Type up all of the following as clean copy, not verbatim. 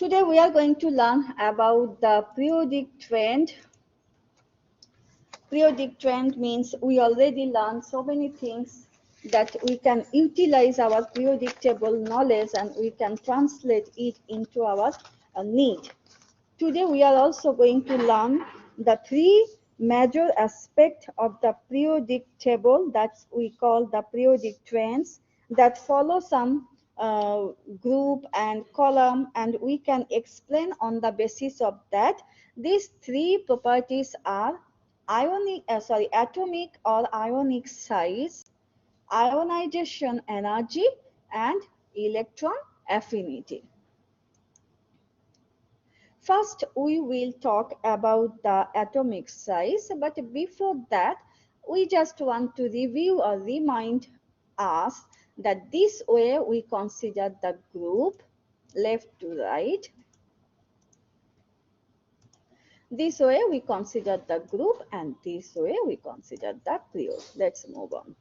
Today we are going to learn about the periodic trend. Periodic trend means we already learned so many things that we can utilize our periodic table knowledge and we can translate it into our need. Today we are also going to learn the three major aspects of the periodic table that we call the periodic trends that follow some group and column, and we can explain on the basis of that. These three properties are atomic or ionic size, ionization energy, and electron affinity. First, we will talk about the atomic size, but before that, we just want to review or remind us that this way we consider the group left to right. This way we consider the group, and this way we consider the period. Let's move on.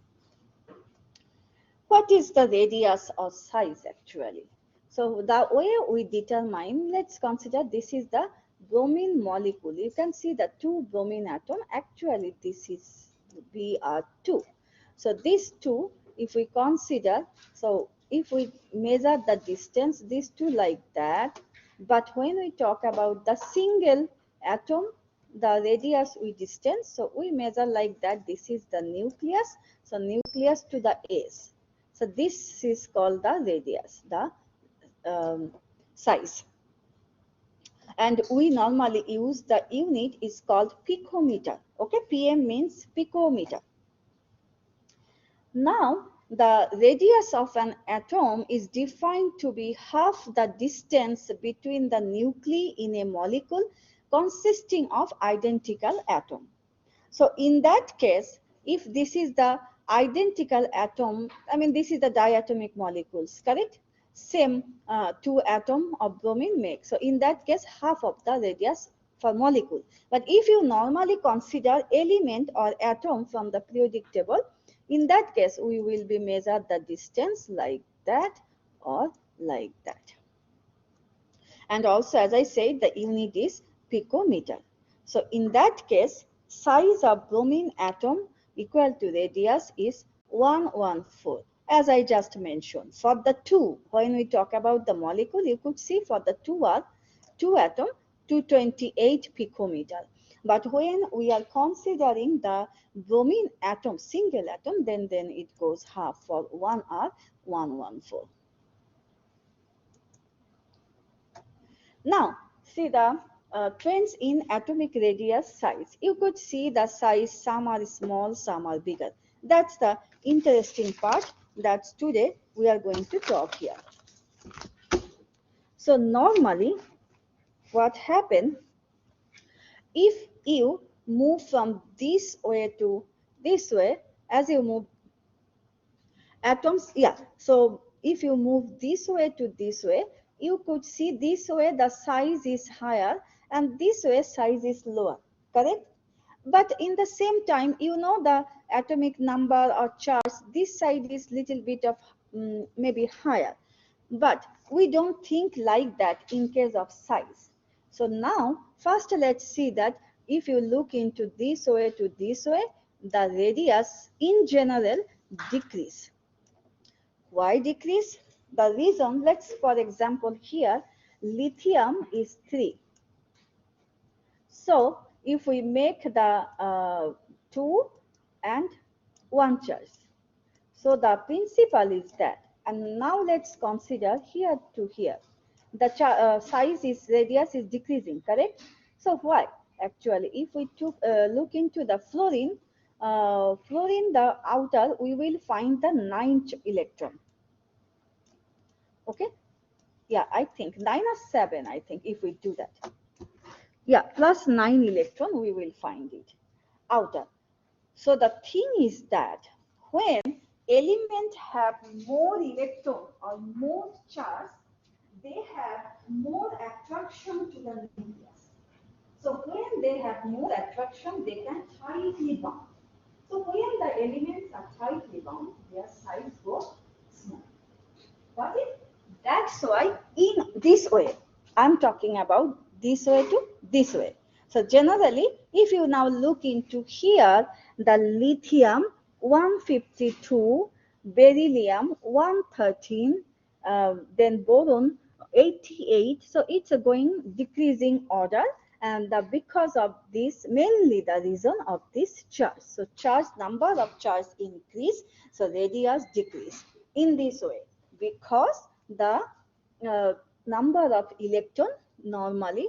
What is the radius or size actually? So the way we determine, let's consider this is the bromine molecule. You can see the two bromine atom. Actually, this is Br2. So these two, if we consider, so if we measure the distance, these two like that. But when we talk about the single atom, the radius we distance, so we measure like that. This is the nucleus. So nucleus to the S. So this is called the radius, the size. And we normally use the unit is called picometer. Okay, PM means picometer. Now, the radius of an atom is defined to be half the distance between the nuclei in a molecule consisting of identical atoms. So in that case, if this is the identical atom, I mean this is the diatomic molecules, correct? Same two atom of bromine make. So in that case, half of the radius for molecule. But if you normally consider element or atom from the periodic table, in that case we will be measure the distance like that or like that. And also, as I said, the unit is picometer. So in that case, size of bromine atom equal to radius is 114, as I just mentioned. For the two, when we talk about the molecule, you could see for the two atom, 228 picometer. But when we are considering the bromine atom, single atom, then it goes half. For 1R, 114. Now, see the trends in atomic radius size. You could see the size, some are small, some are bigger. That's the interesting part that today we are going to talk here. So normally, what happens if you move from this way to this way, as you move atoms, yeah, so if you move this way to this way, you could see this way the size is higher and this way size is lower, correct? But in the same time, you know the atomic number or charge, this side is little bit of maybe higher, but we don't think like that in case of size. So now first let's see that if you look into this way to this way, the radius in general decrease. Why decrease? The reason, let's for example here, lithium is 3. So if we make the 2 and 1 charge, so the principle is that. And now let's consider here to here. The size is radius is decreasing, correct? So why? Actually, if we look into the fluorine, the outer, we will find the 9th electron. Okay, yeah, I think 9 or 7, I think, if we do that. Yeah, plus 9 electron, we will find it outer. So the thing is that when elements have more electron or more charge, they have more attraction to the nucleus. So when they have more attraction, they can tightly bond. So when the elements are tightly bound, their size goes small. Got it? That's why in this way, I'm talking about this way to this way. So generally, if you now look into here, the lithium 152, beryllium 113, then boron 88. So it's a going decreasing order, and because of this, mainly the reason of this charge. So charge, number of charge increase, so radius decrease in this way, because the number of electron normally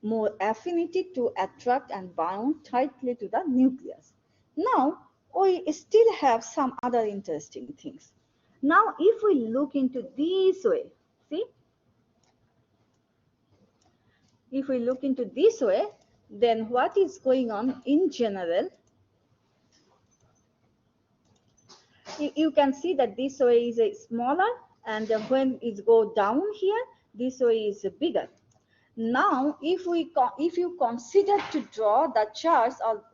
more affinity to attract and bound tightly to the nucleus. Now, we still have some other interesting things. Now, if we look into this way, see, if we look into this way, then what is going on in general, you can see that this way is a smaller, and when it go down here, this way is bigger. Now, if you consider to draw the charts, or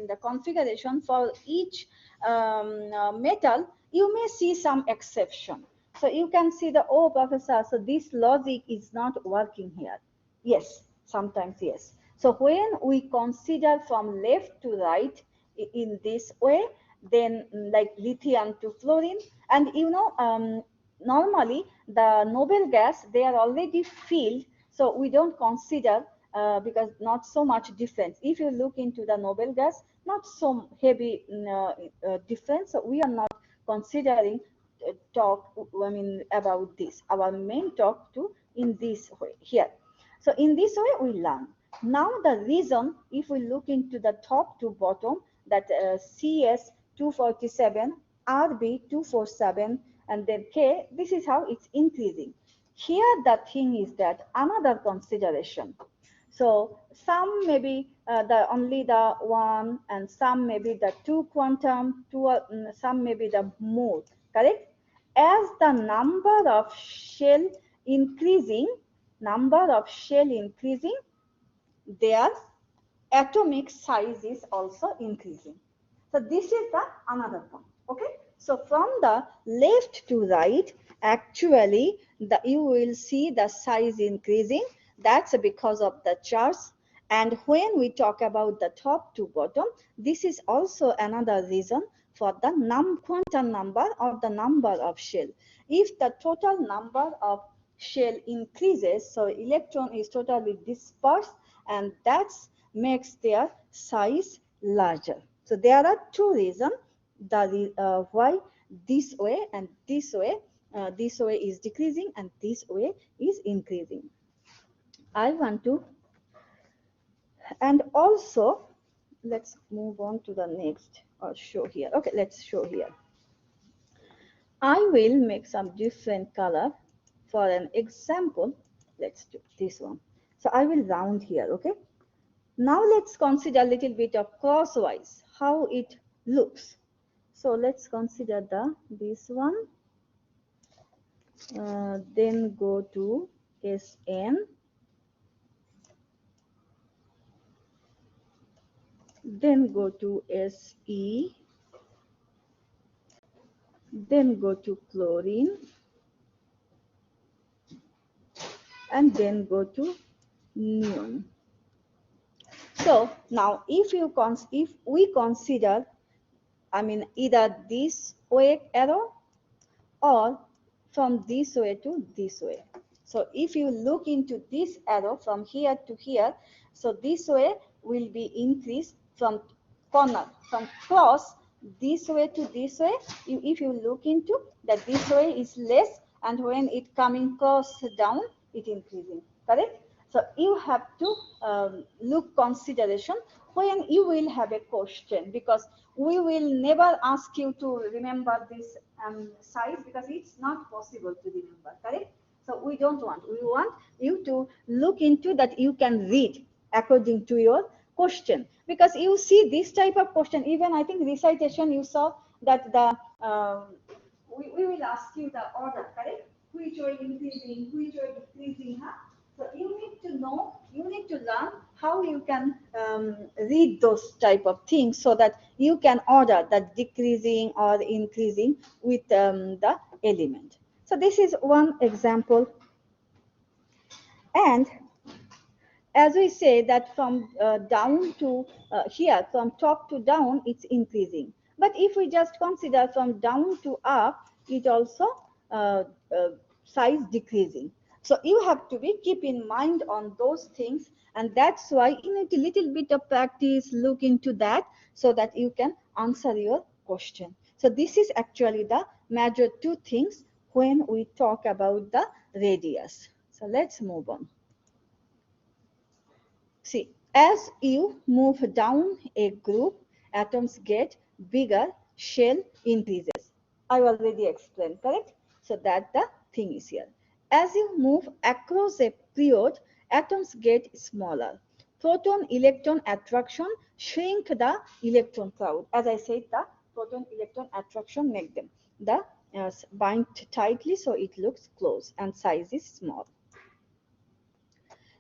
the configuration for each metal, you may see some exception. So you can see the, oh professor, so this logic is not working here. Yes, sometimes yes. So when we consider from left to right in this way, then like lithium to fluorine, and normally the noble gas, they are already filled, so we don't consider because not so much difference. If you look into the noble gas, not so heavy difference, so we are not considering talk about this. Our main talk to in this way here. So in this way we learn. Now the reason, if we look into the top to bottom, that CS 247, RB 247, and then K, this is how it's increasing. Here the thing is that another consideration. So some maybe the only the one, and some maybe the two quantum, some maybe the more, correct? As the number of shell increasing, their atomic size is also increasing. So this is the another point. Okay. So from the left to right, actually you will see the size increasing. That's because of the charge. And when we talk about the top to bottom, this is also another reason for the quantum number, or the number of shell. If the total number of shell increases, so electron is totally dispersed, and that makes their size larger. So there are two reasons why this way and this way is decreasing and this way is increasing. I want to, and also let's move on to the next or show here. Okay, let's show here. I will make some different color for an example. Let's do this one. So I will round here. Okay. Now let's consider a little bit of crosswise, how it looks. So let's consider this one. Then go to SN. Then go to SE. Then go to chlorine. And then go to neon. So now if we consider, either this way arrow or from this way to this way. So if you look into this arrow from here to here, so this way will be increased from corner, from cross this way to this way. If you look into that, this way is less, and when it coming cross down, it increasing, correct? So you have to look consideration when you will have a question, because we will never ask you to remember this size, because it's not possible to remember, correct? So we don't want, we want you to look into that you can read according to your question, because you see this type of question, even I think recitation you saw that the we will ask you the order, correct? Which way increasing, which way decreasing, huh? So you need to know, you need to learn how you can read those type of things, so that you can order that decreasing or increasing with the element. So this is one example. And as we say that from down to here, from top to down, it's increasing. But if we just consider from down to up, it also uh, uh, size decreasing. So you have to be keep in mind on those things, and that's why you need a little bit of practice, look into that, so that you can answer your question. So this is actually the major two things when we talk about the radius. So let's move on. See, as you move down a group, atoms get bigger, shell increases. I already explained, correct? So that the thing is here. As you move across a period, atoms get smaller. Proton electron attraction shrink the electron cloud. As I said, the proton electron attraction make them the bind tightly so it looks close and size is small.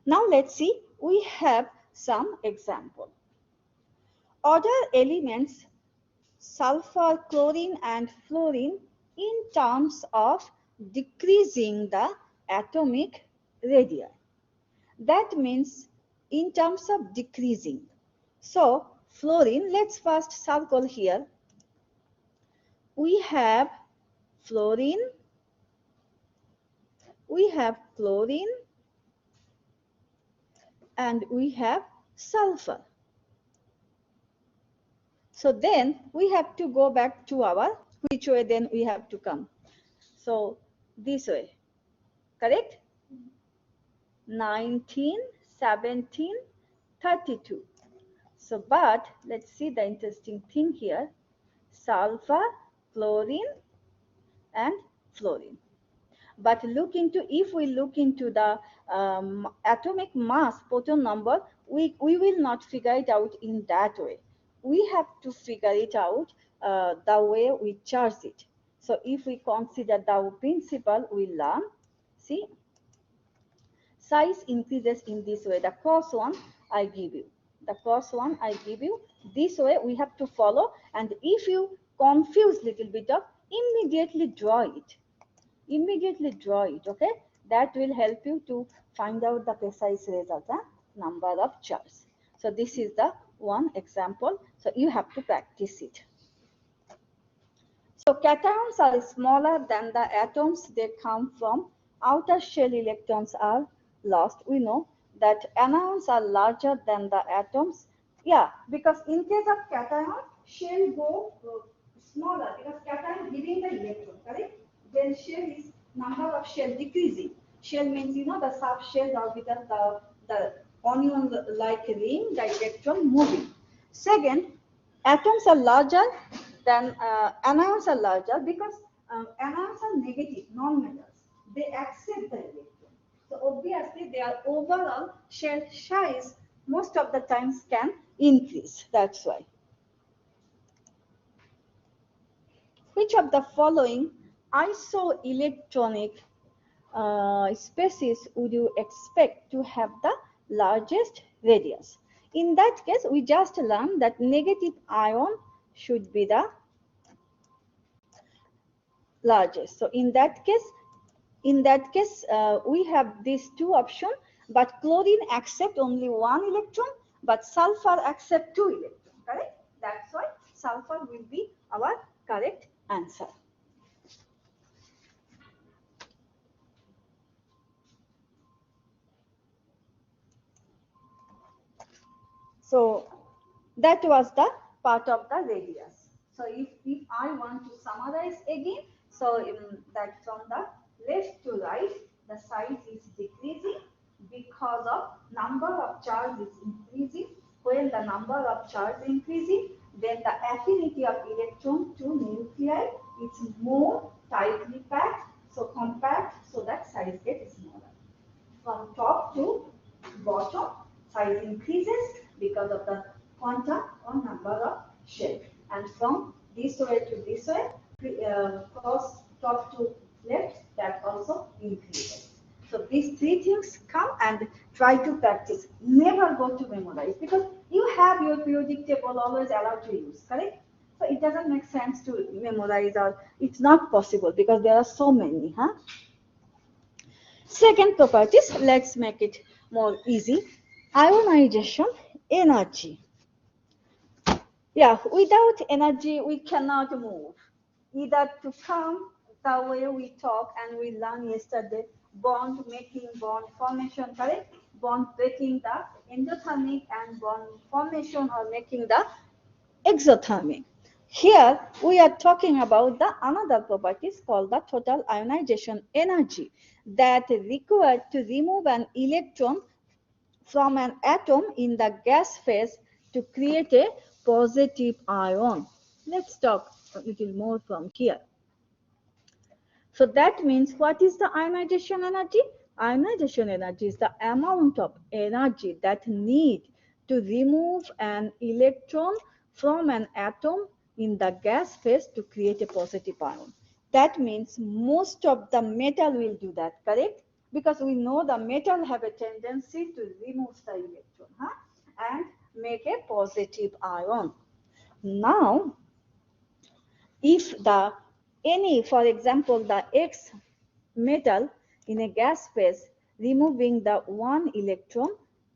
Now let's see, we have some example. Other elements, sulfur, chlorine and fluorine, in terms of decreasing the atomic radii. That means in terms of decreasing. So fluorine, let's first circle here. We have fluorine, we have chlorine, and we have sulfur. So then we have to go back to our, which way then we have to come? So this way, correct? 19, 17, 32. So, but let's see the interesting thing here. Sulfur, chlorine, and fluorine. But look into, if we look into the atomic mass, proton number, we will not figure it out in that way. We have to figure it out the way we charge it. So if we consider the principle we learn, see, size increases in this way. The cross one I give you. The cross one I give you. This way we have to follow. And if you confuse little bit of, immediately draw it. Immediately draw it, okay? That will help you to find out the precise result, number of charges. So this is the one example. So you have to practice it. So cations are smaller than the atoms they come from. Outer shell electrons are lost. We know that anions are larger than the atoms. Yeah, because in case of cation, shell go smaller because cation giving the electron, correct? Then shell is number of shell decreasing. Shell means the sub shell orbital, the onion like ring, the electron moving. Second, atoms are larger than anions are larger because anions are negative, non-metals. They accept the electron. So obviously their overall shell size most of the times can increase. That's why. Which of the following isoelectronic species would you expect to have the largest radius? In that case, we just learned that negative ion should be the largest. So in that case, we have these two options, but chlorine accept only one electron, but sulfur accept two electrons, correct? That's why sulfur will be our correct answer. So that was the part of the radius. So if I want to summarize again, so that from the left to right, the size is decreasing because of number of charge is increasing. When the number of charge increasing, then the affinity of electron to nuclei is more tightly packed, so compact, so that size gets smaller. From top to bottom, size increases because of the quanta or number of shell. And from this way to this way, cross top to left, that also increases. So these three things come and try to practice. Never go to memorize because you have your periodic table always allowed to use, correct? So it doesn't make sense to memorize or it's not possible because there are so many. Second properties, let's make it more easy. Ionization energy. Yeah, without energy we cannot move. Either to come the way we talk and we learned yesterday, bond making, bond formation, correct? Bond breaking the endothermic and bond formation or making the exothermic. Here we are talking about the another properties called the total ionization energy that required to remove an electron from an atom in the gas phase to create a positive ion. Let's talk a little more from here. So that means what is the ionization energy? Ionization energy is the amount of energy that need to remove an electron from an atom in the gas phase to create a positive ion. That means most of the metal will do that, correct? Because we know the metal have a tendency to remove the electron, and make a positive ion. Now, if the any, for example, the X metal in a gas phase removing the one electron,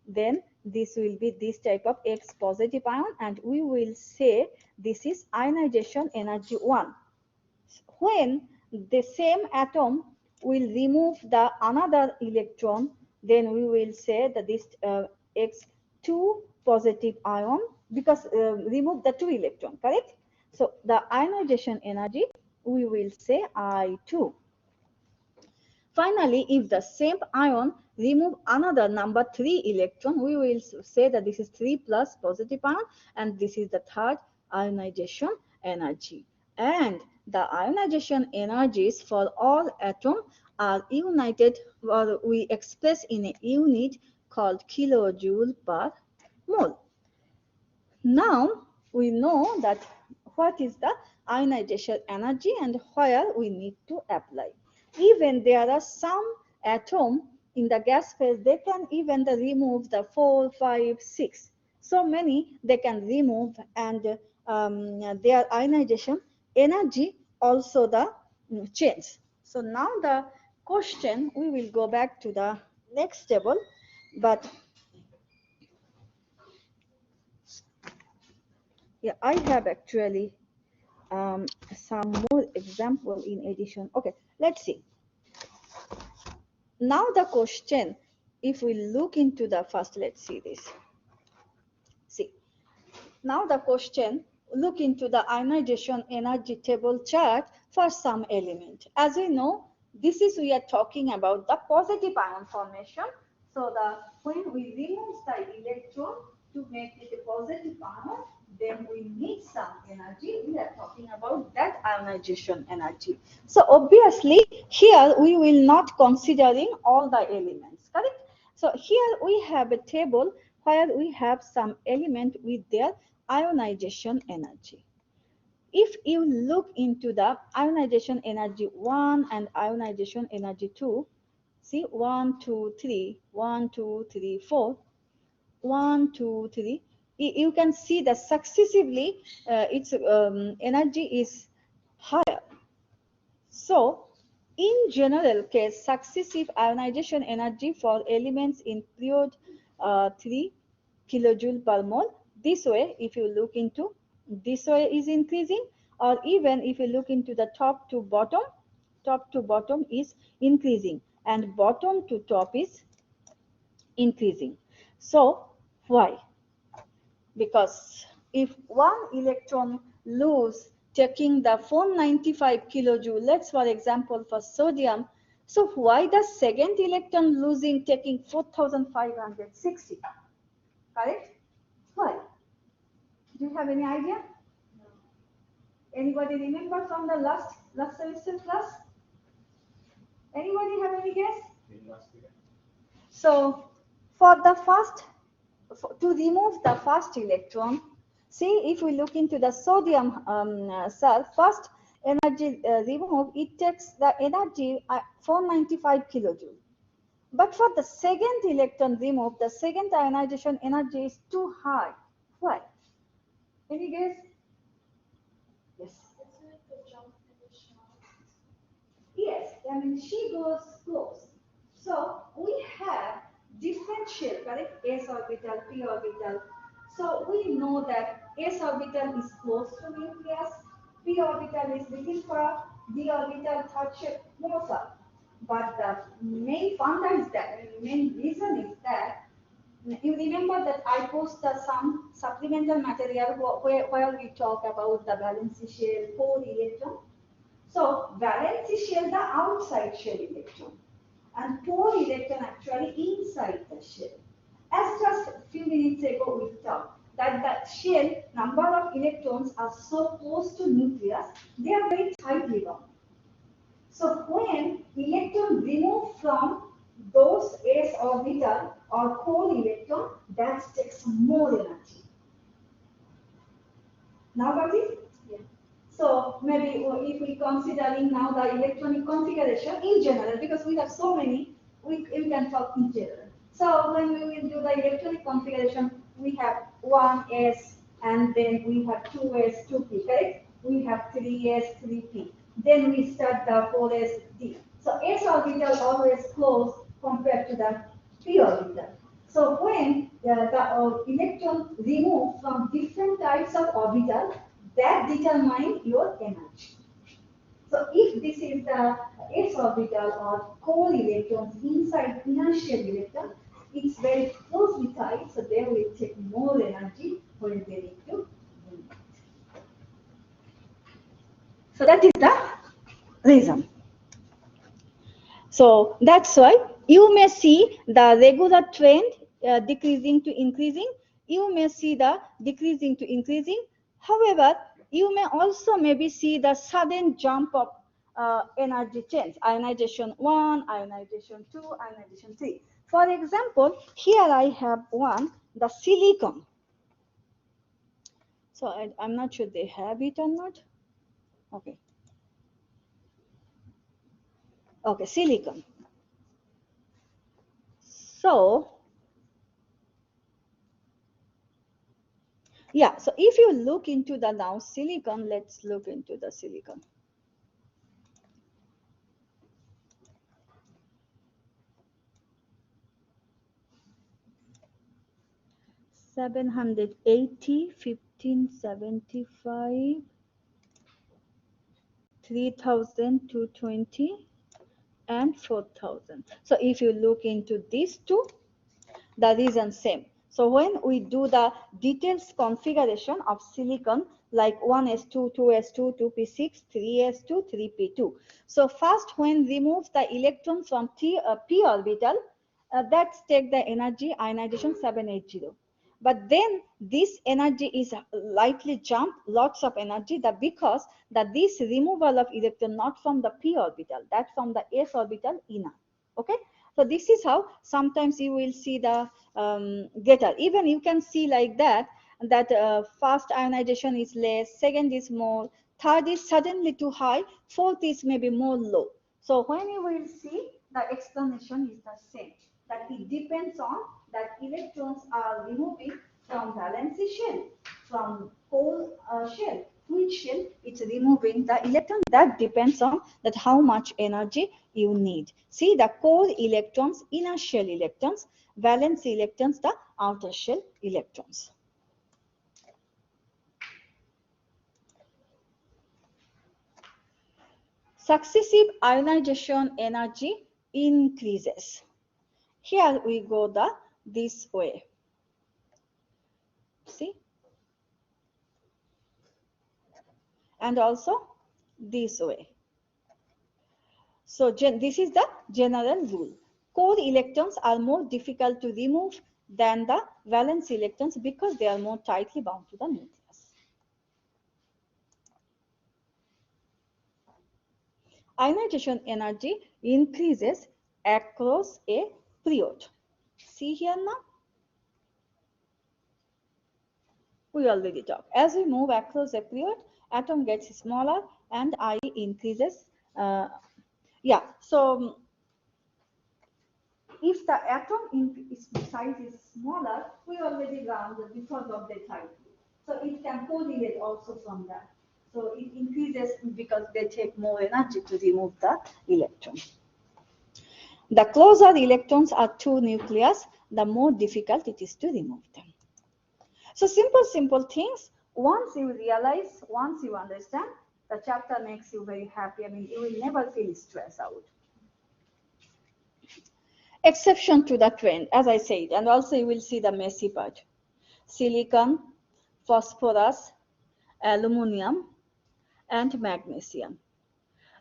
then this will be this type of X positive ion, and we will say this is ionization energy 1. When the same atom will remove the another electron, then we will say that this X2 positive ion, because remove the 2 electron, correct? So the ionization energy we will say I2. Finally, if the same ion remove another number 3 electron, we will say that this is 3 plus positive ion, and this is the third ionization energy. And the ionization energies for all atoms are united, or we express in a unit called kilojoule per mole. Now we know that what is the ionization energy and where we need to apply. Even there are some atoms in the gas phase, they can even remove the 4, 5, 6. So many they can remove, and their ionization energy also the change. So now the question, we will go back to the next table, but yeah, I have actually some more example in addition. Okay, let's see. Now the question, if we look into the first, let's see this. See, now the question, look into the ionization energy table chart for some element. As we know, this is we are talking about the positive ion formation. So the when we remove the electron to make it a positive ion, then we need some energy. We are talking about that ionization energy. So obviously here we will not considering all the elements, correct? So here we have a table where we have some element with their ionization energy. If you look into the ionization energy 1 and ionization energy 2, see 1, 2, 3, 1, 2, 3, 4, 1, 2, 3. You can see that successively its energy is higher. So, in general case, successive ionization energy for elements in period 3 kilojoule per mole. This way, if you look into, this way is increasing, or even if you look into the top to bottom is increasing, and bottom to top is increasing. So, why? Because if one electron lose taking the 495 kilojoule, let's for example for sodium, so why the second electron losing taking 4560, correct? Why? Do you have any idea? No. Anybody remember from the last semester class? Anybody have any guess? So for the first, to remove the first electron, see if we look into the sodium cell, first energy remove, it takes the energy 495 kilojoule. But for the second electron remove, the second ionization energy is too high. Why? Any guess? Yes. Yes, I mean she goes close. So correct? S orbital, p orbital. So we know that s orbital is close to nucleus, p orbital is little far, d orbital third shape more far. But the main funda is that, main reason is that you remember that I posted some supplemental material where we talk about the valency shell, core electron. So valency shell, the outside shell electron, and core electron actually inside the shell. As just a few minutes ago we talked that the shell number of electrons are so close to nucleus, they are very tightly bound. So when electron removed from those s orbital or core electron, that takes more energy. Now got it? Yeah. So maybe if we considering now the electronic configuration in general, because we have so many, we can talk in general. So when we will do the electronic configuration, we have 1s and then we have 2s, 2p, correct? We have 3s, 3p. Then we start the 4s, d. So s orbital always close compared to the p orbital. So when the electron removed from different types of orbital, that determine your energy. So if this is the s orbital or core electrons inside inertial electron, it's very closely tied, so they will take more energy when they need to move. So that is the reason. So that's why you may see the regular trend decreasing to increasing. You may see the decreasing to increasing. However, you may also maybe see the sudden jump of energy change. Ionization 1, ionization 2, ionization 3. For example, here I have one, the silicon. So I'm not sure they have it or not. Okay. Okay, silicon. So yeah, so if you look into the now silicon, let's look into the silicon. $780, 1575, 3,220, and 4,000. So if you look into these two, the reason same. So when we do the details configuration of silicon like 1s2, 2s2, 2p6, 3s2, 3p2. So first when remove the electron from p orbital, that's take the energy ionization 780. But then this energy is lightly jump, lots of energy, that because that this removal of electron not from the p orbital, that from the s orbital inner. Okay, so this is how sometimes you will see the greater. Even you can see like that, that first ionization is less, second is more, third is suddenly too high, fourth is maybe more low. So when you will see, the explanation is the same, that it depends on that electrons are removing from valency shell, from core shell. Which shell it's removing the electron, that depends on that how much energy you need. See, the core electrons, inner shell electrons, valence electrons, the outer shell electrons. Successive ionization energy increases. Here we go this way. See? And also this way. So this is the general rule. Core electrons are more difficult to remove than the valence electrons because they are more tightly bound to the nucleus. Ionization energy increases across a period. See here now? We already talked. As we move across a period, atom gets smaller and I increases. Yeah, so if the atom size is smaller, we already learned because of the type. So it can correlate also from that. So it increases because they take more energy to remove the electron. The closer the electrons are to nucleus, the more difficult it is to remove them. So simple things. Once you realize, once you understand, the chapter makes you very happy. I mean, you will never feel stressed out. Exception to the trend, as I said, and also you will see the messy part. Silicon, phosphorus, aluminum, and magnesium.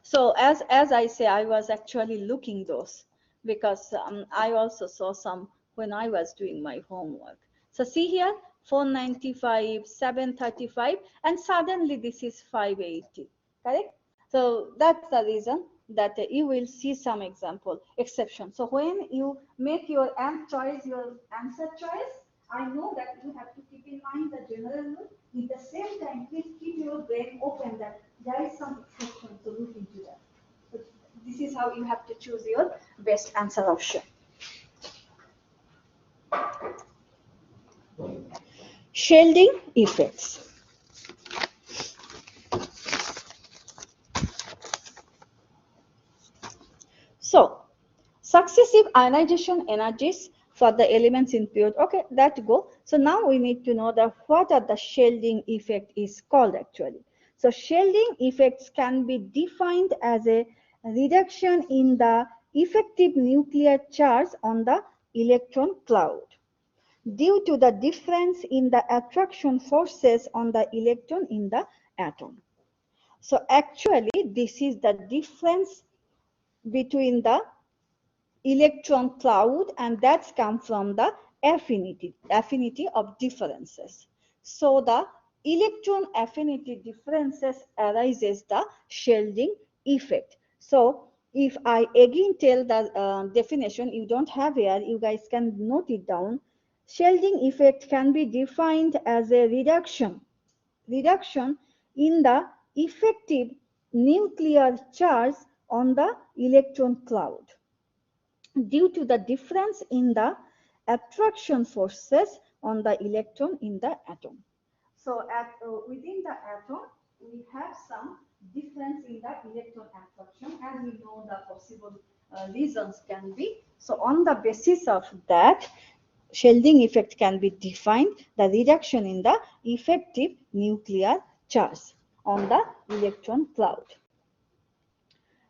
So as I say, I was actually looking those because I also saw some when I was doing my homework. So see here, 495, 735, and suddenly this is 580, correct? So that's the reason that you will see some example exception. So when you make your choice, your answer choice, I know that you have to keep in mind the general rule. At the same time, please keep your brain open that there is some exception, so look into that. So this is how you have to choose your best answer option. Shielding effects. So successive ionization energies for the elements in period. Okay, that go. So now we need to know that what are the shielding effect is called actually. So shielding effects can be defined as a reduction in the effective nuclear charge on the electron cloud due to the difference in the attraction forces on the electron in the atom. So actually this is the difference between the electron cloud, and that's come from the affinity of differences. So the electron affinity differences arises the shielding effect. So if I again tell the definition, you don't have here, you guys can note it down. Shielding effect can be defined as a reduction in the effective nuclear charge on the electron cloud due to the difference in the attraction forces on the electron in the atom. So within the atom, we have some difference in the electron attraction, as we know the possible reasons can be. So on the basis of that, shielding effect can be defined the reduction in the effective nuclear charge on the electron cloud.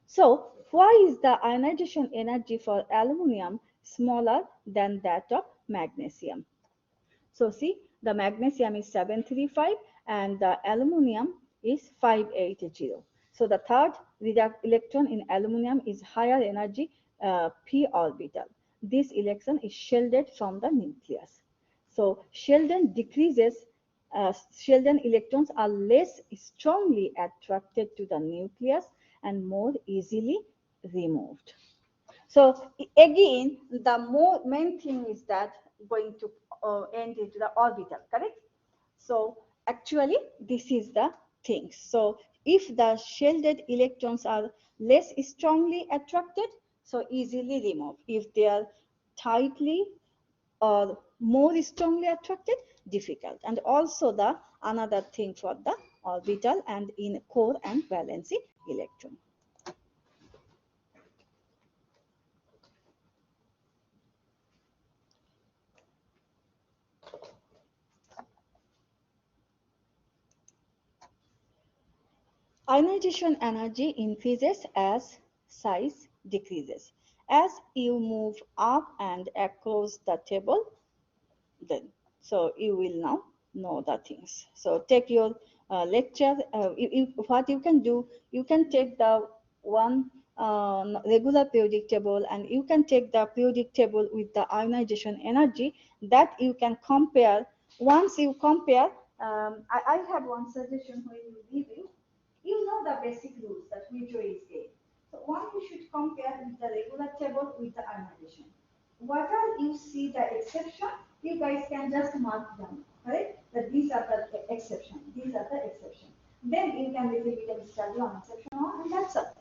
So why is the ionization energy for aluminum smaller than that of magnesium? So see, the magnesium is 735 and the aluminum is 580. So the third electron in aluminum is higher energy p orbital. This electron is shielded from the nucleus. So Sheldon decreases, Sheldon electrons are less strongly attracted to the nucleus and more easily removed. So again, the main thing is that going to end into the orbital, correct? So actually, this is the thing. So if the shielded electrons are less strongly attracted, so easily removed. If they are tightly or more strongly attracted, difficult. And also the another thing for the orbital and in core and valency electron. Ionization energy increases as size decreases. As you move up and across the table, then so you will now know the things. So take your lecture. What you can do, you can take the one regular periodic table, and you can take the periodic table with the ionization energy that you can compare. Once you compare, I have one suggestion when you review. You know the basic rules that which way is gave. So one you should compare with the regular table with the ionization. Whatever you see the exception, you guys can just mark down, right? That these are the exception. These are the exception. Then you can little bit of study on exception one, and that's all.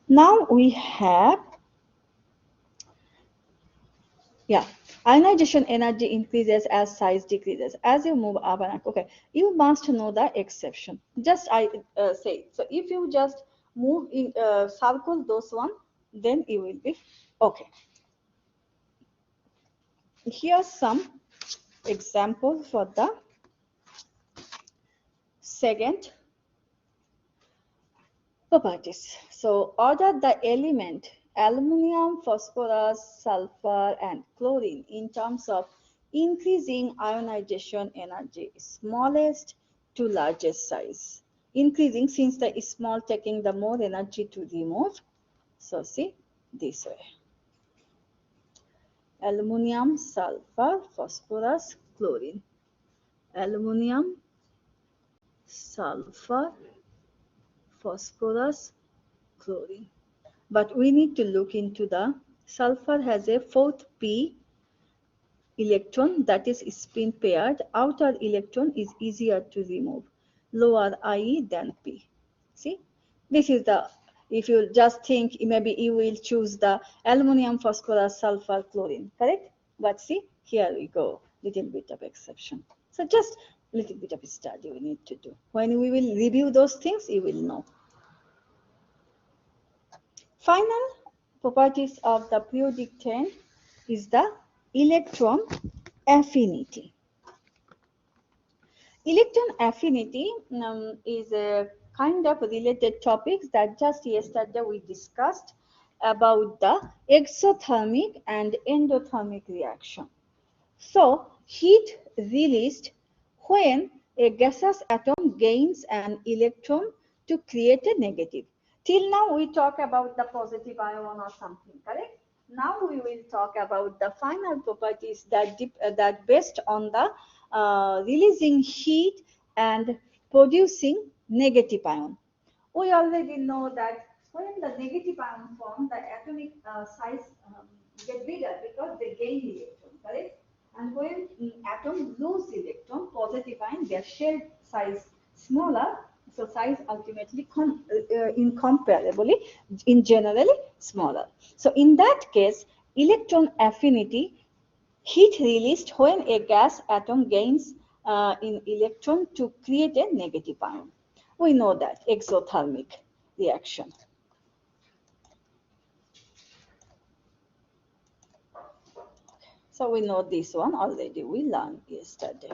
Now we have, yeah, ionization energy increases as size decreases. As you move up and up, okay, you must know the exception. Just I say, so if you just move in, circle those one, then you will be okay. Here's some example for the second properties. So order the element aluminum, phosphorus, sulfur, and chlorine in terms of increasing ionization energy, smallest to largest size. Increasing since the small taking the more energy to remove. So see this way. Aluminum, sulfur, phosphorus, chlorine. Aluminum, sulfur, phosphorus, chlorine. But we need to look into the sulfur has a fourth p electron that is spin paired. Outer electron is easier to remove, lower IE than p. See, this is the, if you just think maybe you will choose the aluminum, phosphorus, sulfur, chlorine, correct? But see, here we go, little bit of exception. So just little bit of study we need to do. When we will review those things, you will know. Final properties of the periodic chain is the electron affinity. Electron affinity is a kind of related topics that just yesterday we discussed about the exothermic and endothermic reaction. So, heat released when a gaseous atom gains an electron to create a negative. Till now, we talk about the positive ion or something, correct? Now we will talk about the final properties that based on the releasing heat and producing negative ion. We already know that when the negative ion form, the atomic size get bigger because they gain electron, correct? And when atom lose electron, positive ion, their shell size smaller, so size ultimately incomparably, in generally smaller. So in that case, electron affinity, heat released when a gas atom gains in electron to create a negative ion. We know that exothermic reaction. So we know this one already, we learned yesterday.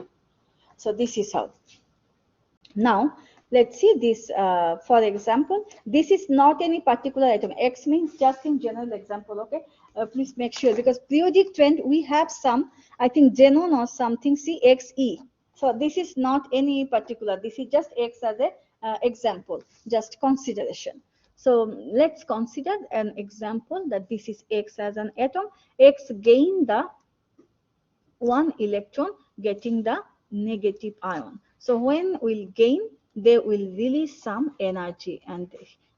So this is how. Now let's see this, for example, this is not any particular atom. X means just in general example, okay? Please make sure, because periodic trend we have some, I think xenon or something, CXE. So this is not any particular, this is just X as a example, just consideration. So let's consider an example that this is X as an atom. X gain the one electron getting the negative ion. So when we'll gain, they will release some energy, and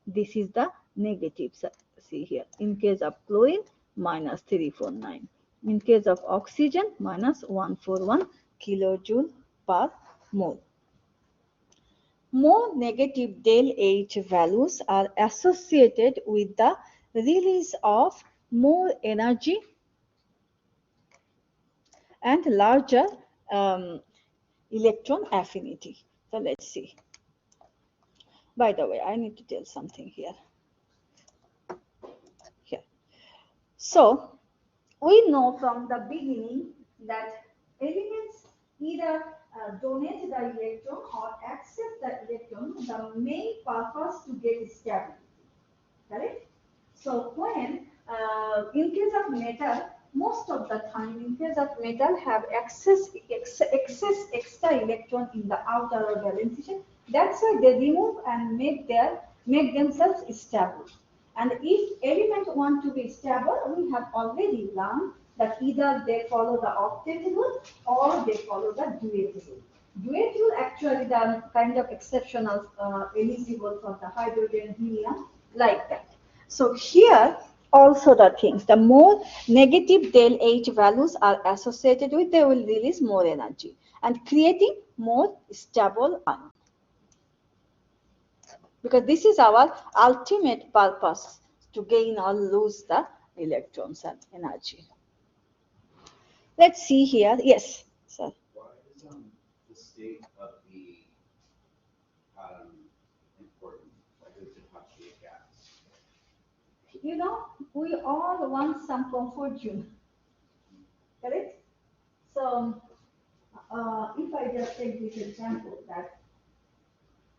this is the negative. So see here, in case of chlorine, minus 349. In case of oxygen, minus 141 kilojoule per mole. More negative del H values are associated with the release of more energy and larger electron affinity. So let's see. By the way, I need to tell something here. Here. So we know from the beginning that elements either donate the electron or accept the electron. The main purpose to get stability. Correct? So when, in case of metal, most of the time, in case of metal, have excess extra electron in the outer or valence. That's why they remove and make themselves stable. And if elements want to be stable, we have already learned that either they follow the octet rule or they follow the duet rule. Duet rule actually the kind of exceptional eligible for the hydrogen, helium, like that. So here also the things, the more negative del H values are associated with, they will release more energy and creating more stable ion. Because this is our ultimate purpose, to gain or lose the electrons and energy. Let's see here. Yes, sir. Why is the state of the atom important? Why does it have to be a gas? You know, we all want some comfort zone, correct? So, if I just take this example that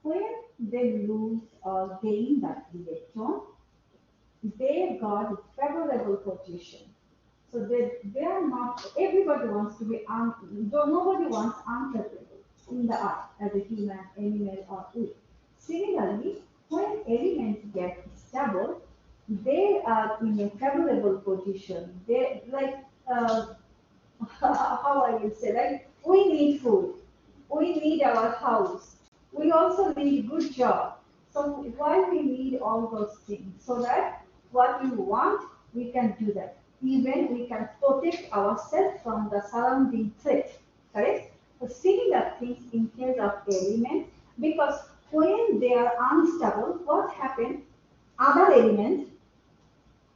when they lose or gain that electron, they got a favorable position. So they are not, everybody wants to be, though nobody wants uncomfortable in the earth as a human, animal, or we. Similarly, when elements get stable, they are in a favorable position. They like, how I will say, like, we need food, we need our house, we also need good job. So why we need all those things? So that what we want, we can do that. Even we can protect ourselves from the surrounding threat. Correct? The similar things in case of elements, because when they are unstable, what happens? Other elements,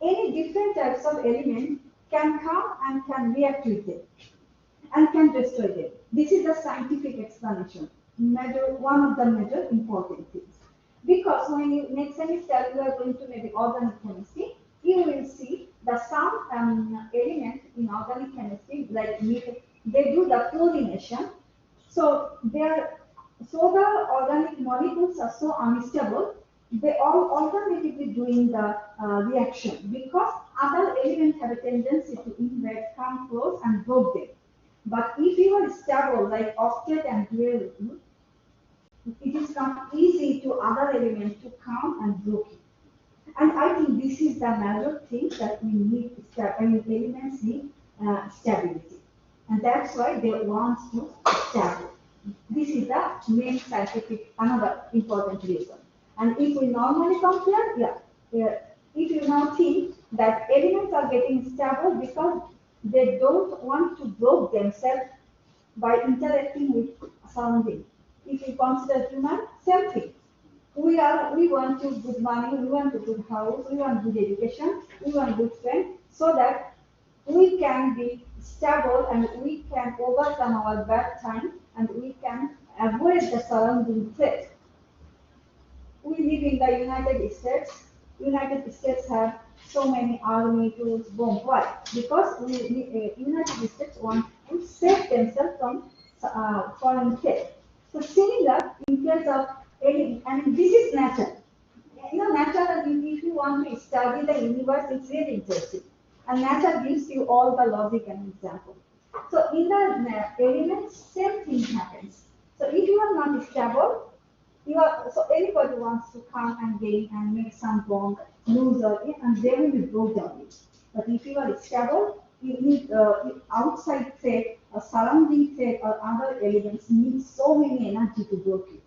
any different types of element can come and can react with them and can destroy them. This is the scientific explanation. One of the major important things. Because when you next semester you are going to maybe organic chemistry, you will see the some element in organic chemistry like they do the chlorination. So the organic molecules are so unstable. They all alternatively doing the reaction because other elements have a tendency to invade, come close, and broke them. But if you are stable like octet and dual, it is not easy to other elements to come and break it. And I think this is the major thing that we need, elements need stability. And that's why they want to stable. This is the main scientific, another important reason. And if we normally compare, if you now think that elements are getting stable because they don't want to break themselves by interacting with surrounding. If you consider human, same thing. We want to good money, we want a good house, we want good education, we want good friends, so that we can be stable and we can overcome our bad time and we can avoid the surrounding threat. We live in the United States. United States have so many army tools, bomb. Why? Because United States want to save themselves from foreign threat. So similar in case of any, and this is nature. You know, nature, if you want to study the universe, it's really interesting. And nature gives you all the logic and example. So in the elements, same thing happens. So if you are not stable, you are, so anybody wants to come and gain and make some bond, lose or in, and they will be broke down. But if you are stable, you need outside threat, or surrounding threat, or other elements need so many energy to break you.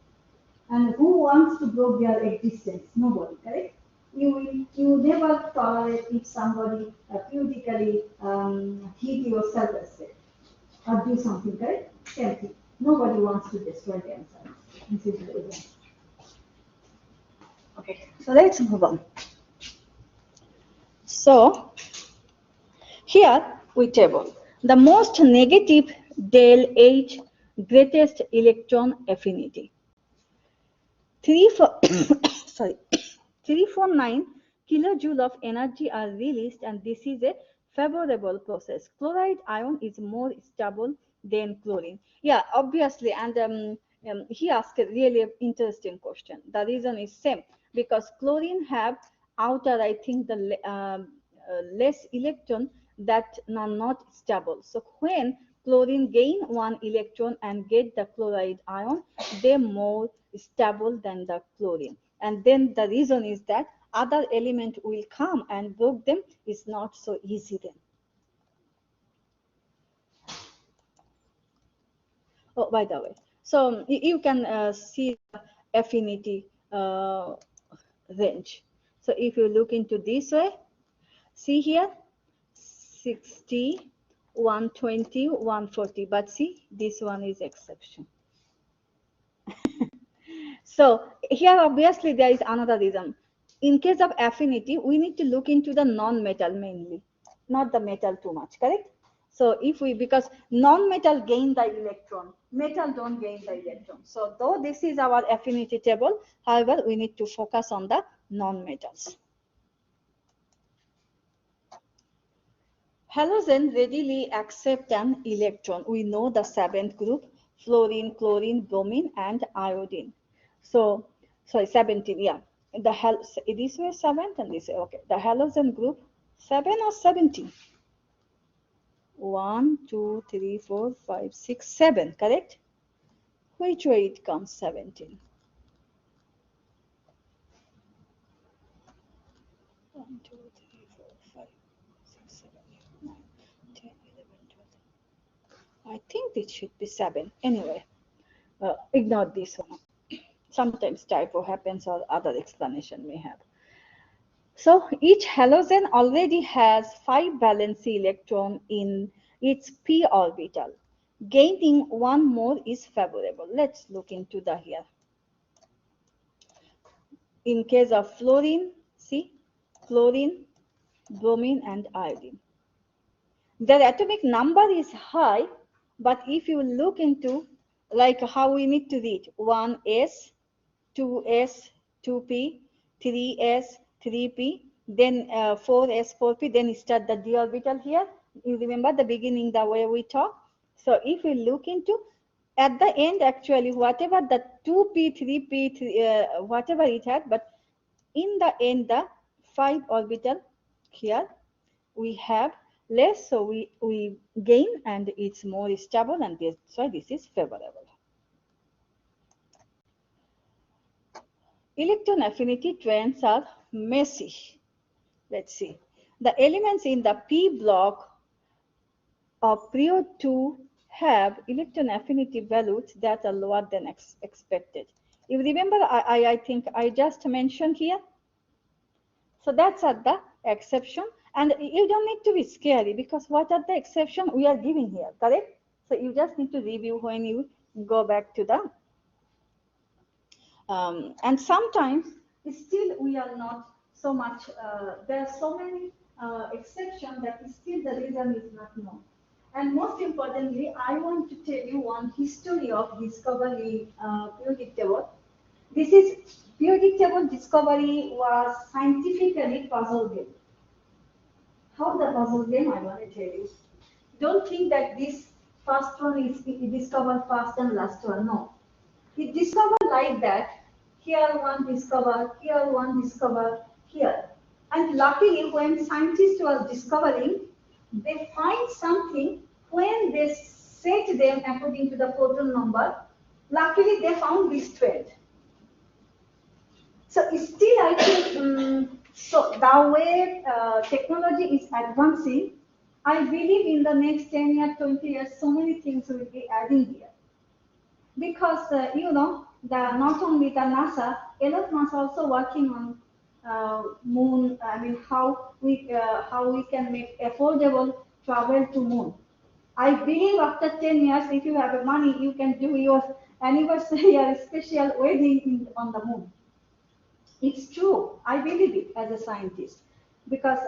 And who wants to break their existence? Nobody, correct? You never tolerate if somebody periodically hit your self-respect or do something, correct? Same thing. Nobody wants to destroy themselves. This is the reason. Okay, so let's move on. So here we table the most negative del H greatest electron affinity. sorry, 349 kilojoule of energy are released, and this is a favorable process. Chloride ion is more stable than chlorine. Yeah, obviously, and he asked a really interesting question. The reason is same because chlorine have outer, I think, the less electron that are not stable. So when chlorine gain one electron and get the chloride ion, they more stable than the chlorine. And then the reason is that other element will come and break them is not so easy then. Oh, by the way, so you can see the affinity range. So if you look into this way, see here, 60, 120, 140. But see, this one is exception. So here obviously there is another reason. In case of affinity, we need to look into the non-metal mainly, not the metal too much, correct? So if we, because non-metal gain the electron, metal don't gain the electron. So though this is our affinity table, however, we need to focus on the non-metals. Halogen readily accept an electron. We know the seventh group, fluorine, chlorine, bromine, and iodine. So, sorry, 17, yeah. These were seventh and this, okay. The halogen group, 7 or 17? 1, 2, 3, 4, 5, 6, 7, correct? Which way it comes, 17? 1, 2, 3, 4, 5, 6, 7, 8, 9, 10, 11, 12. I think it should be 7. Anyway, ignore this one. Sometimes typo happens or other explanation may have. So each halogen already has 5 valence electron in its p orbital. Gaining one more is favorable. Let's look into the here. In case of fluorine, see, chlorine, bromine and iodine. Their atomic number is high, but if you look into like how we need to read 1s, 2s, 2p, 3s, 3p, then 4s, 4p, then start the d orbital here. You remember the beginning, the way we talk. So if we look into at the end, actually, whatever the 2p, 3p, whatever it had, but in the end, the 5 orbital here we have less, so we gain and it's more stable, and that's why this is favorable. Electron affinity trends are messy. Let's see. The elements in the p block of period 2 have electron affinity values that are lower than expected. You remember, I think I just mentioned here. So that's at the exception, and you don't need to be scary because what are the exception we are giving here, correct? So you just need to review when you go back to the and sometimes still we are not so much, there are so many exceptions that still the reason is not known. And most importantly, I want to tell you one history of discovery periodic table. This is periodic table discovery was scientifically puzzle game. How the puzzle game I want to tell you. Don't think that this first one is discovered first and last one. No. He discovered like that. Here one discover, here one discover, here. And luckily, when scientists were discovering, they find something when they set them according to the proton number. Luckily, they found this 12. So still, I think so. The way technology is advancing, I believe in the next 10 years, 20 years, so many things will be adding here. Because not only the NASA, Elon Musk also working on moon. I mean, how we can make affordable travel to moon. I believe after 10 years, if you have money, you can do your anniversary or special wedding on the moon. It's true. I believe it as a scientist because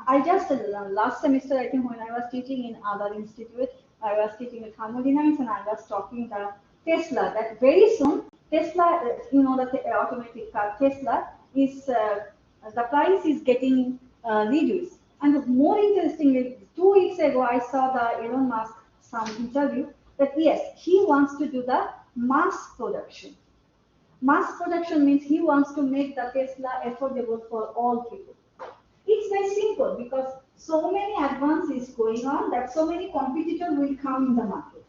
I just last semester, I think when I was teaching in other institute, I was teaching with thermodynamics and I was talking the Tesla that very soon Tesla, the automatic car Tesla is the price is getting reduced. And more interestingly, 2 weeks ago I saw the Elon Musk some interview that yes, he wants to do the mass production. Mass production means he wants to make the Tesla affordable for all people. It's very simple because so many advances going on that so many competitors will come in the market.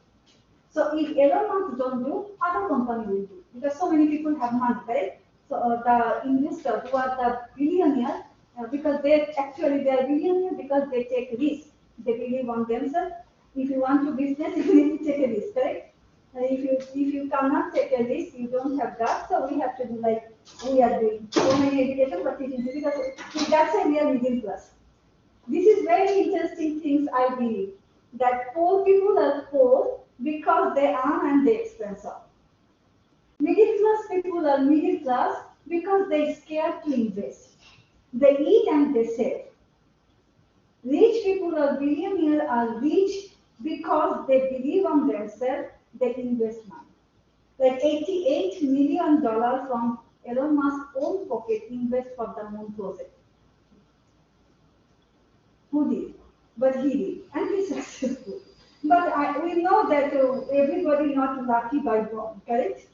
So if Elon Musk don't do, other company will do because so many people have money, right? So the investors who are the billionaires, because they are billionaires because they take risk. They believe on themselves. If you want to business, you need to take a risk, correct? If you cannot take a risk, you don't have that. So we have to do like we are doing so many education, but it is because that's a real middle class. This is very interesting things I believe that poor people are poor because they earn and they expense up. Middle class people are middle class because they scared to invest. They eat and they save. Rich people or billionaires are rich because they believe on themselves, they invest money. Like $88 million from Elon Musk's own pocket invest for the moon project. Who did? but he did, and he's successful. But we know that everybody not lucky by born, correct?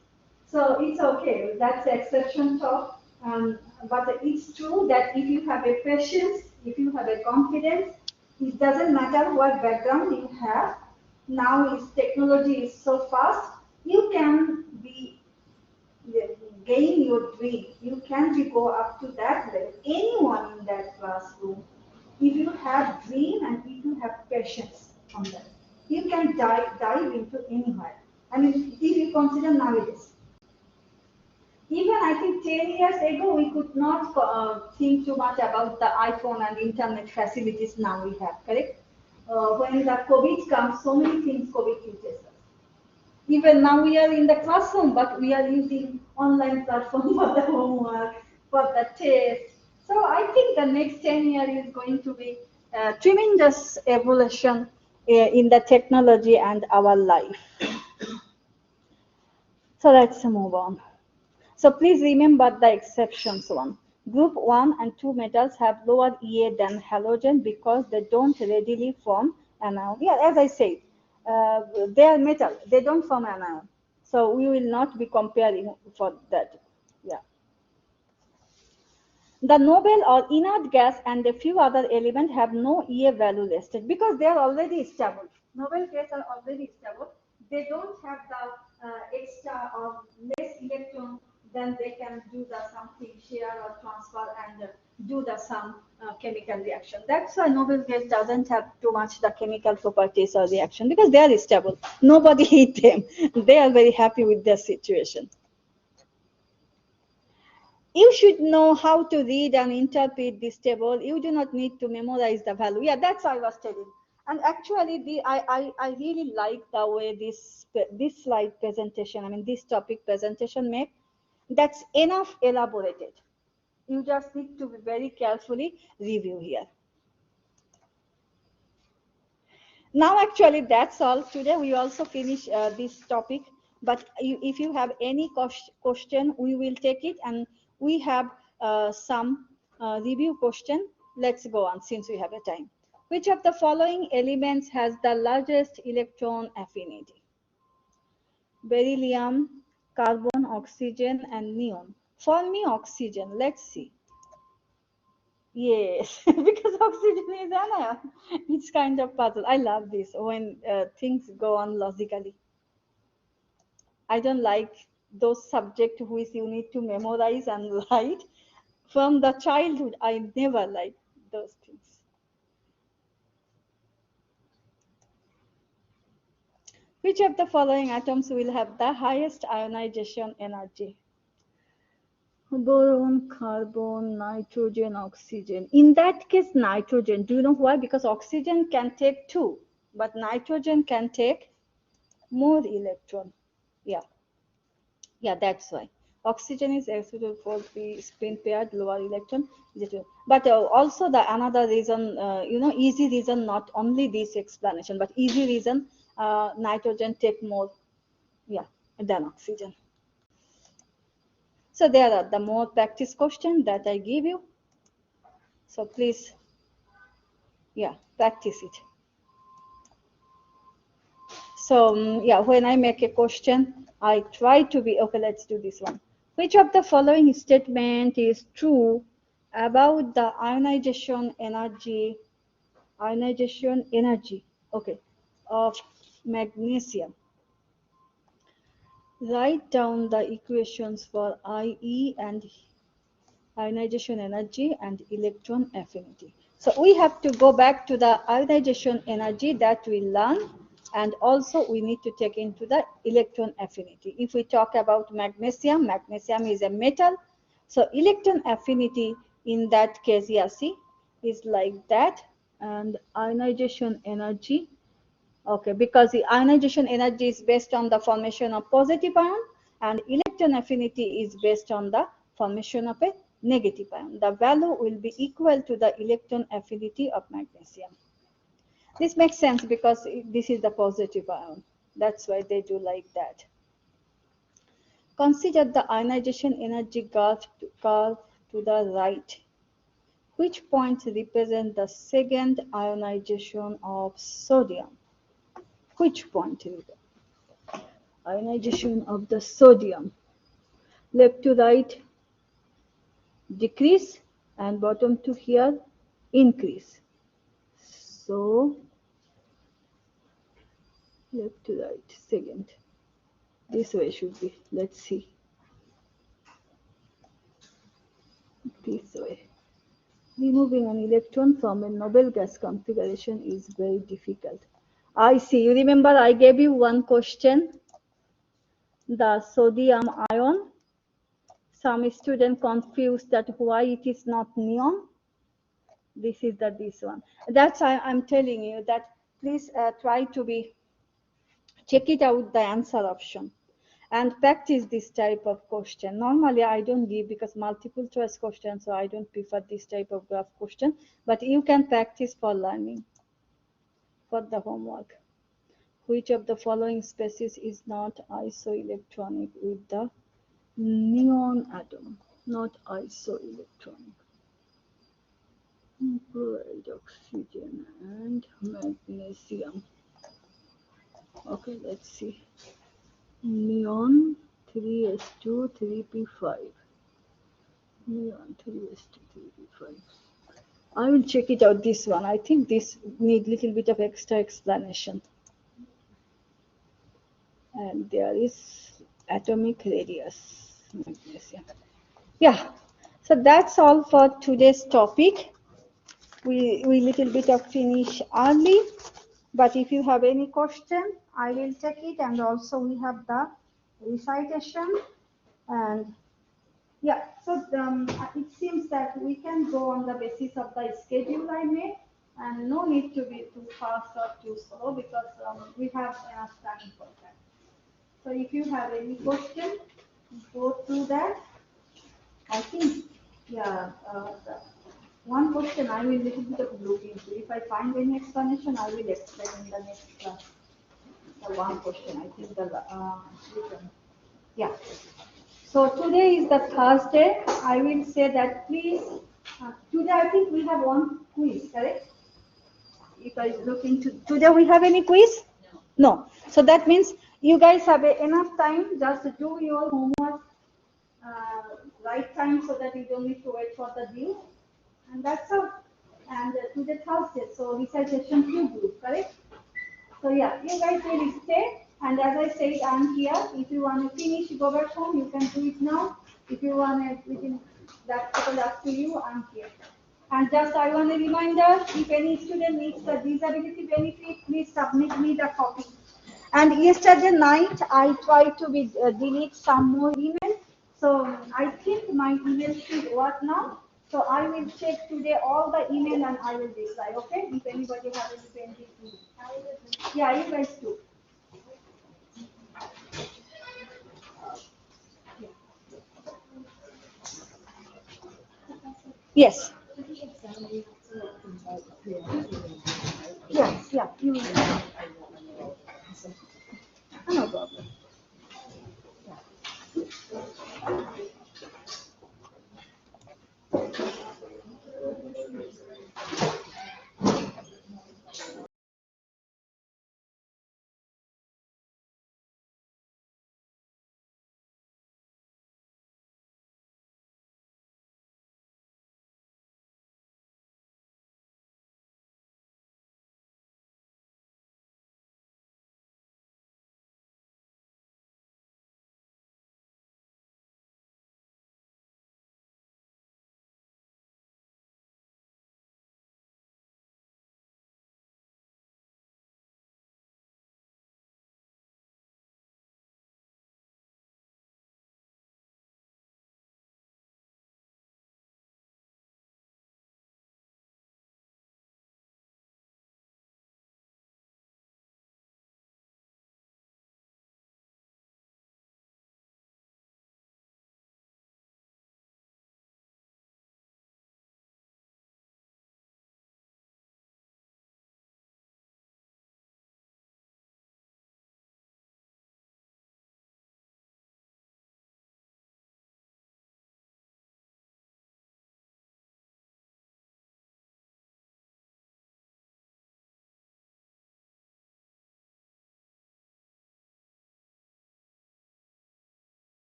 So it's okay. That's the exception talk. But it's true that if you have a patience, if you have a confidence, it doesn't matter what background you have. Now is technology is so fast. You can be gain your dream. You can be go up to that level. Anyone in that classroom, if you have dream and if you have patience on that, you can dive into anywhere. I mean, if you consider nowadays, even I think 10 years ago, we could not think too much about the iPhone and internet facilities now we have, correct? When the COVID comes, so many things COVID teaches us. Even now we are in the classroom, but we are using online platform for the homework, for the test. So I think the next 10 years is going to be tremendous evolution in the technology and our life. So let's move on. So please remember the exceptions one. Group 1 and 2 metals have lower EA than halogen because they don't readily form anion. Yeah, as I said, they are metal. They don't form anion. So we will not be comparing for that. Yeah. The noble or inert gas and a few other elements have no EA value listed because they are already stable. Noble gas are already stable. They don't have the extra or less electron, then they can do the something share or transfer and do the some chemical reaction. That's why noble gas doesn't have too much the chemical properties or reaction because they are stable. Nobody hate them. They are very happy with their situation. You should know how to read and interpret this table. You do not need to memorize the value. Yeah, that's what I was telling. And actually, I really like the way this slide presentation, I mean this topic presentation made. That's enough elaborated. You just need to be very carefully review here. Now, actually, that's all. Today, we also finish this topic. But if you have any question, we will take it. And we have some review question. Let's go on since we have a time. Which of the following elements has the largest electron affinity? Beryllium, carbon, oxygen, and neon. For me, oxygen. Let's see. Yes, because oxygen is anion. It's kind of puzzle. I love this when things go on logically. I don't like those subjects which you need to memorize and write. From the childhood, I never liked those things. Which of the following atoms will have the highest ionization energy? Boron, carbon, nitrogen, oxygen. In that case, nitrogen. Do you know why? Because oxygen can take two, but nitrogen can take more electron. Yeah, yeah, that's why. Oxygen is suitable for the spin paired lower electron. But also the another reason, easy reason, not only this explanation, but easy reason, nitrogen take more, yeah, than oxygen. So there are the more practice question that I give you. So please, yeah, practice it. So yeah, when I make a question, I try to be, okay, let's do this one. Which of the following statement is true about the ionization energy, okay, of magnesium? Write down the equations for IE and ionization energy and electron affinity. So we have to go back to the ionization energy that we learned, and also we need to take into the electron affinity. If we talk about magnesium, magnesium is a metal. So electron affinity in that case, yeah, see, is like that, and ionization energy. Okay, because the ionization energy is based on the formation of positive ion and electron affinity is based on the formation of a negative ion. The value will be equal to the electron affinity of magnesium. This makes sense because this is the positive ion. That's why they do like that. Consider the ionization energy curve to the right. Which point represent the second ionization of sodium? Which point represent ionization of the sodium? Left to right decrease and bottom to here increase. So left to right second. This way should be. Let's see. This way. Removing an electron from a noble gas configuration is very difficult. I see. You remember I gave you one question. The sodium ion. Some student confused that why it is not neon. This is this one. That's why I'm telling you that please try to be check it out the answer option and practice this type of question. Normally I don't give because multiple choice question, so I don't prefer this type of graph question, but you can practice for learning for the homework. Which of the following species is not isoelectronic with the neon atom? Not isoelectronic. Chloride, oxygen, and magnesium. Okay, let's see. Neon 3s2 3p5. Neon 3s2 3p5. I will check it out this one. I think this need little bit of extra explanation. And there is atomic radius magnesium. Yeah, so that's all for today's topic. We little bit of finish early, but if you have any question, I will take it. And also we have the recitation. And yeah, so it seems that we can go on the basis of the schedule I made, and no need to be too fast or too slow because we have enough time for that. So if you have any question, go through that. I think, yeah, one question I will little bit of look into. If I find any explanation, I will explain in the next class. The one question, I think yeah. So today is the Thursday. I will say that please, today I think we have one quiz, correct? If I look into, today we have any quiz? No. So that means you guys have enough time just to do your homework right time so that you don't need to wait for the due. And that's all. And today Thursday, so recitation 2 group, correct? So yeah, you guys will stay. And as I said, I'm here. If you want to finish, go back home, you can do it now. If you want to, within that total up to you, I'm here. And just I want a reminder, if any student needs the disability benefit, please submit me the copy. And yesterday night, I tried to delete some more email. So I think my email should work now. So I will check today all the email and I will reply. Okay? If anybody has any pending email. Yeah, you guys too. Yes. Yes, yeah, you will. No problem.